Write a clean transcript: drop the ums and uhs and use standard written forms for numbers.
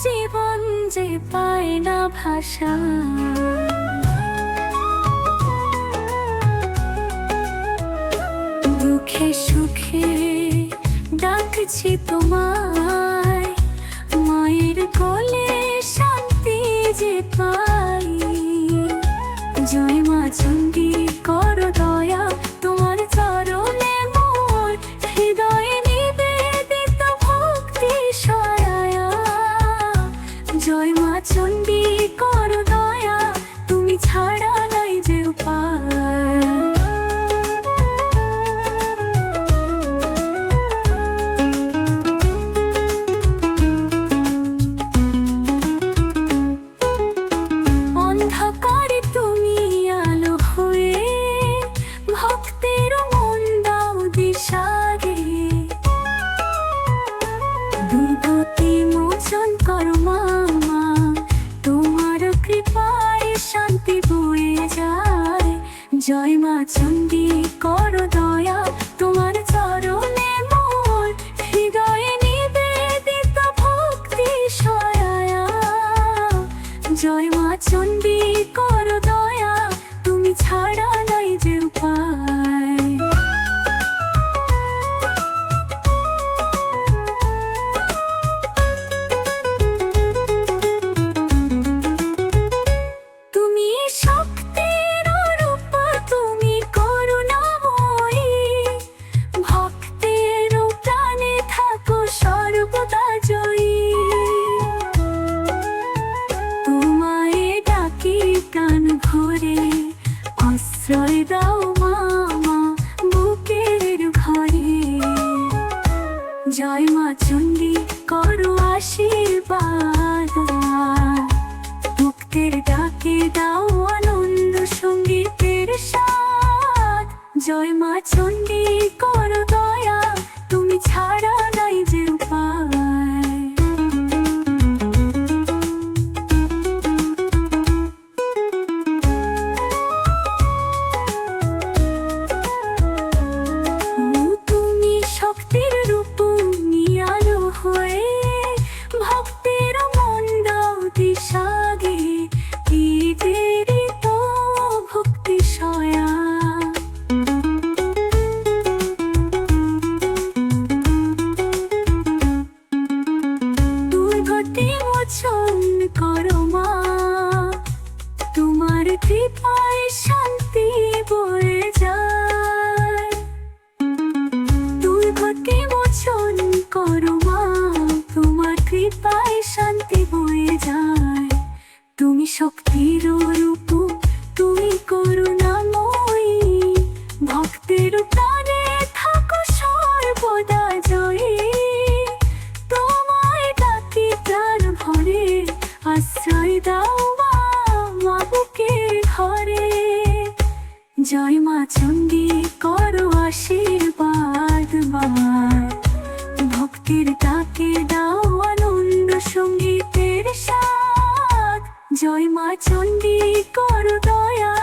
জীবন যে পায় না ভাষা। দুঃখে সুখে ডাকছি তোমায়, মায়ের কোলে শান্তি যে পাই। জয় মা চণ্ডী করো দয়া, তোমার চরণে মোর হৃদয়ে নিবেদিত ভক্তি সহায়া। জয় মা চণ্ডী করো দয়া, তুমি ছাড়া নাই যে উপায়। অন্ধকারে তুমি আলো হয়ে ভক্তের মন দাও দিশা রে। দুর্গতি মোচন করো মা, তোমার কৃপায় শান্তি বয়ে যায়। জয় মা চণ্ডী করো দয়া, তোমার চরণে মোর হৃদয়ে নিবেদিত ভক্তি সহায়া। জয় মা চণ্ডী করো দয়া, তুমি ছাড়া নাই যে উপায়। তুমি শক্তির রূপ, তুমি করুণাময়ী, ভক্তের প্রাণে থাকো সর্বদা জয়ী। তোমায় ডাকি প্রাণ ভরে, আশ্রয় দাও মা বুকের ঘরে। জয় মা চণ্ডী করো আশীর্বাদ, ভক্তের ডাকে দাও আনন্দ সঙ্গীতের স্বাদ। জয় মা চণ্ডী করো দয়া, তুমি ছাড়া নাই যে উপায়। তুমি শক্তির রূপ নিয়ালো হয়ে ভক্তের মন দাও দিশা গে। ঈদেরই তো ভক্তি সয়া। দুর্গতি মোচন করো মা, তোমার কৃপায় শান্তি বয়ে যায়। দুর্গতি মোচন করো মা, তোমার কৃপায় শান্তি বয়ে যায়। তুমি শক্তির রূপ, তুমি করুণাময়ী, ভক্তের প্রাণে থাকো সর্বদা জয়ী। তোমায় ডাকি প্রাণ ভরে, আশ্রয় দাও মা বুকের ঘরে। জয় মা চণ্ডী করো আশীর্বাদ, ভক্তির ডাকে দাও আনন্দ সঙ্গীতের স্বাদ। জয় মা চণ্ডী করো দয়া,